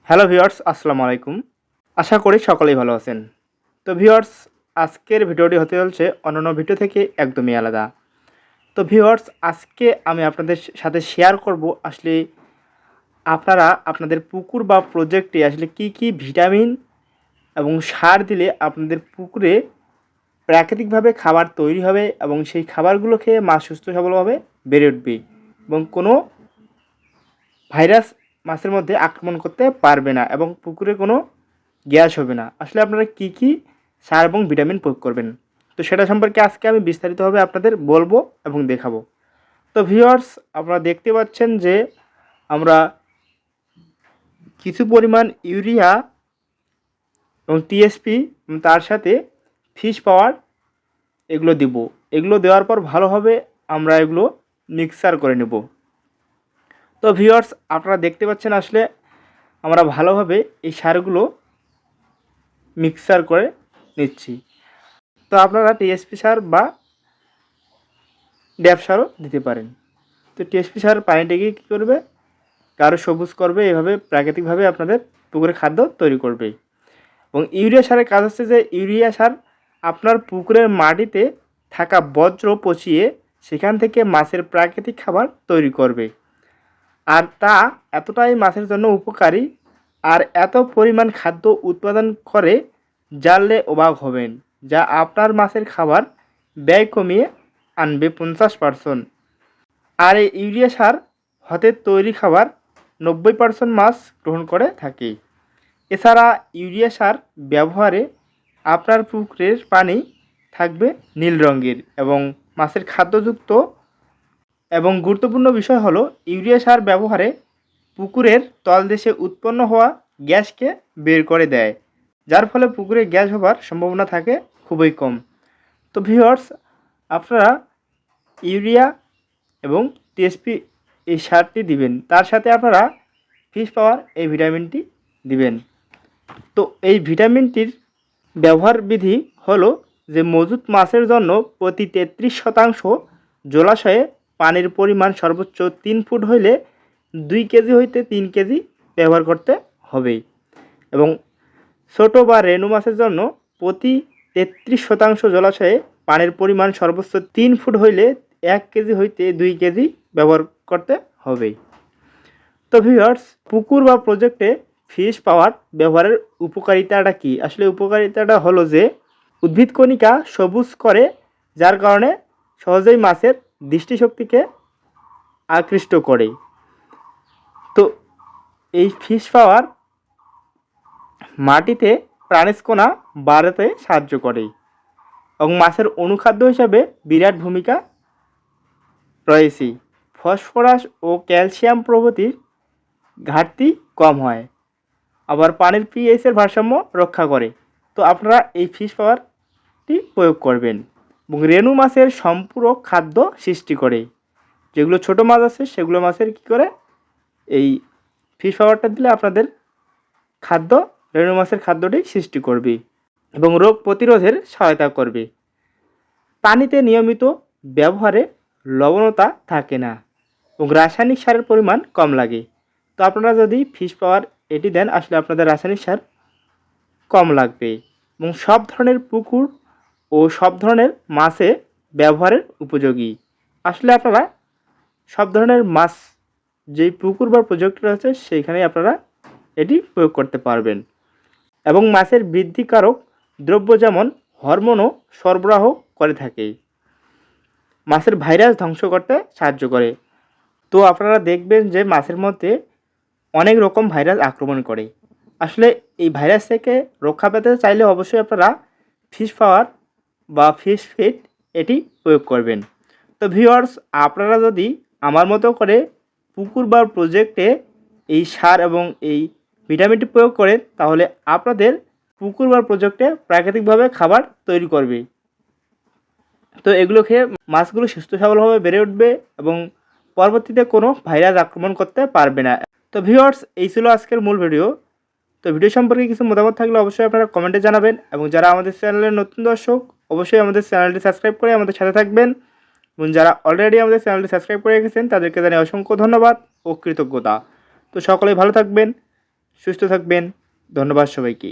Hello viewers, আসসালামু আলাইকুম। আশা করি সকলেই ভালো আছেন। তো ভিউয়ার্স, আজকের ভিডিওটি হতে চলছে অন্যান্য ভিডিও থেকে একদমই আলাদা। তো ভিউয়ার্স, আজকে আমি আপনাদের সাথে শেয়ার করব আসলে আপনারা আপনাদের পুকুর বা প্রজেক্টে আসলে কি কি ভিটামিন এবং সার দিলে আপনাদের পুকুরে প্রাকৃতিকভাবে খাবার তৈরি হবে এবং সেই খাবারগুলো খেয়ে মাছ সুস্থ সবলভাবে বেড়ে উঠবে এবং কোনো ভাইরাস মাছের মধ্যে আক্রমণ করতে পারবে না এবং পুকুরে কোনো গ্যাস হবে না। আসলে আপনারা কি কি সার এবং ভিটামিন প্রয়োগ করবেন, তো সেটা সম্পর্কে আজকে আমি বিস্তারিতভাবে আপনাদের বলবো এবং দেখাবো। তো ভিউয়ার্স, আপনারা দেখতে পাচ্ছেন যে আমরা কিছু পরিমাণ ইউরিয়া এবং টিএসপি তার সাথে ফিশ পাওয়ার এগুলো দিব। এগুলো দেওয়ার পর ভালোভাবে আমরা এগুলো মিক্সার করে নেব। তো ভিউয়ার্স, আপনারা দেখতে পাচ্ছেন আসলে আমরা ভালোভাবে এই সারগুলো মিক্সার করে নিচ্ছি। তো আপনারা টিএসপি সার বা ড্যাপ সারও দিতে পারেন। তো টিএসপি সার পানিটাকে কী করবে, গাঢ় সবুজ করবে, এভাবে প্রাকৃতিকভাবে আপনাদের পুকুরে খাদ্য তৈরি করবে। এবং ইউরিয়া সারের কাজ হচ্ছে যে ইউরিয়া সার আপনার পুকুরের মাটিতে থাকা বজ্র পচিয়ে সেখান থেকে মাছের প্রাকৃতিক খাবার তৈরি করবে। আর তা এতটাই মাছের জন্য উপকারী আর এত পরিমাণ খাদ্য উৎপাদন করে জানলে অবাক হবেন, যা আপনার মাছের খাবার ব্যয় কমিয়ে আনবে 50%। আর এই ইউরিয়া সার হতে তৈরি খাবার 90% মাছ গ্রহণ করে থাকে। এছাড়া ইউরিয়া সার ব্যবহারে আপনার পুকুরের পানি থাকবে নীল রঙের এবং মাছের খাদ্যযুক্ত। এবং গুরুত্বপূর্ণ বিষয় হলো ইউরিয়া সার ব্যবহারে পুকুরের তলদেশে উৎপন্ন হওয়া গ্যাসকে বের করে দেয়, যার ফলে পুকুরে গ্যাস হবার সম্ভাবনা থাকে খুবই কম। তো ভিউয়ার্স, আপনারা ইউরিয়া এবং টিএসপি এই সারটি দিবেন, তার সাথে আপনারা ফিশ পাওয়ার এই ভিটামিনটি দিবেন। তো এই ভিটামিনটির ব্যবহার বিধি হলো যে মজুত মাছের জন্য প্রতি 33% জলাশয়ে পানির পরিমাণ সর্বোচ্চ 3 ফুট হইলে 2 কেজি হইতে 3 কেজি ব্যবহার করতে হবে। এবং ছোটো বা রেণু মাছের জন্য প্রতি 33% জলাশয়ে পানির পরিমাণ সর্বোচ্চ 3 ফুট হইলে 1 কেজি হইতে 2 কেজি ব্যবহার করতে হবে। তো ভিউয়ার্স, পুকুর বা প্রজেক্টে ফিশ পাওয়ার ব্যবহারের উপকারিতাটা কি? আসলে উপকারিতাটা হলো যে উদ্ভিদ কণিকা সবুজ করে, যার কারণে সহজেই মাছের দৃষ্টিশক্তিকে আকৃষ্ট করে। তো এই ফিশ পাওয়ার মাটিতে প্রাণীজ বাড়াতে সাহায্য করে এবং মাছের অনুখাদ্য হিসাবে বিরাট ভূমিকা রয়েছে। ফসফরাস ও ক্যালসিয়াম প্রভৃতির ঘাটতি কম হয়, আবার পানির পিএইচের ভারসাম্য রক্ষা করে। তো আপনারা এই ফিশ পাওয়ারটি প্রয়োগ করবেন এবং রেণু মাছের সম্পূরক খাদ্য সৃষ্টি করে। যেগুলো ছোট মাছ আছে সেগুলো মাছের কী করে এই ফিশ পাওয়ারটা দিলে আপনাদের খাদ্য রেণু মাছের খাদ্যটি সৃষ্টি করবে এবং রোগ প্রতিরোধের সহায়তা করবে। পানিতে নিয়মিত ব্যবহারে লবণতা থাকে না এবং রাসায়নিক সারের পরিমাণ কম লাগে। তো আপনারা যদি ফিশ পাওয়ার এটি দেন, আসলে আপনাদের রাসায়নিক সার কম লাগবে এবং সব ধরনের পুকুর ও সব ধরনের মাছে ব্যবহারের উপযোগী। আসলে আপনারা সব ধরনের মাছ যেই পুকুর বা প্রজেক্ট রয়েছে সেইখানেই আপনারা এটি প্রয়োগ করতে পারবেন এবং মাছের বৃদ্ধিকারক দ্রব্য যেমন হরমোনও সরবরাহ করে থাকে। মাছের ভাইরাস ধ্বংস করতে সাহায্য করে। তো আপনারা দেখবেন যে মাছের মধ্যে অনেক রকম ভাইরাস আক্রমণ করে। আসলে এই ভাইরাস থেকে রক্ষা পেতে চাইলে অবশ্যই আপনারা ফিশ পাওয়ার বা ফিশ ফিট এটি প্রয়োগ করবেন। তো ভিউয়ার্স, আপনারা যদি আমার মতো করে পুকুর বা প্রজেক্টে এই সার এবং এই ভিটামিনটি প্রয়োগ করেন, তাহলে আপনাদের পুকুর বা প্রজেক্টে প্রাকৃতিকভাবে খাবার তৈরি করবে। তো এগুলো খেয়ে মাছগুলো সুস্থ সবলভাবে বেড়ে উঠবে এবং পরবর্তীতে কোনো ভাইরাস আক্রমণ করতে পারবে না। তো ভিউয়ার্স, এই ছিল আজকের মূল ভিডিও। তো ভিডিও সম্পর্কে কিছু মতামত থাকলে অবশ্যই আপনারা কমেন্টে জানাবেন এবং যারা আমাদের চ্যানেলের নতুন দর্শক অবশ্যই আমাদের চ্যানেলটি সাবস্ক্রাইব করে আমাদের সাথে থাকবেন এবং যারা অলরেডি আমাদের চ্যানেলটি সাবস্ক্রাইব করে রেখেছেন তাদেরকে জানাই অসংখ্য ধন্যবাদ ও কৃতজ্ঞতা। তো সকলেই ভালো থাকবেন, সুস্থ থাকবেন। ধন্যবাদ সবাইকে।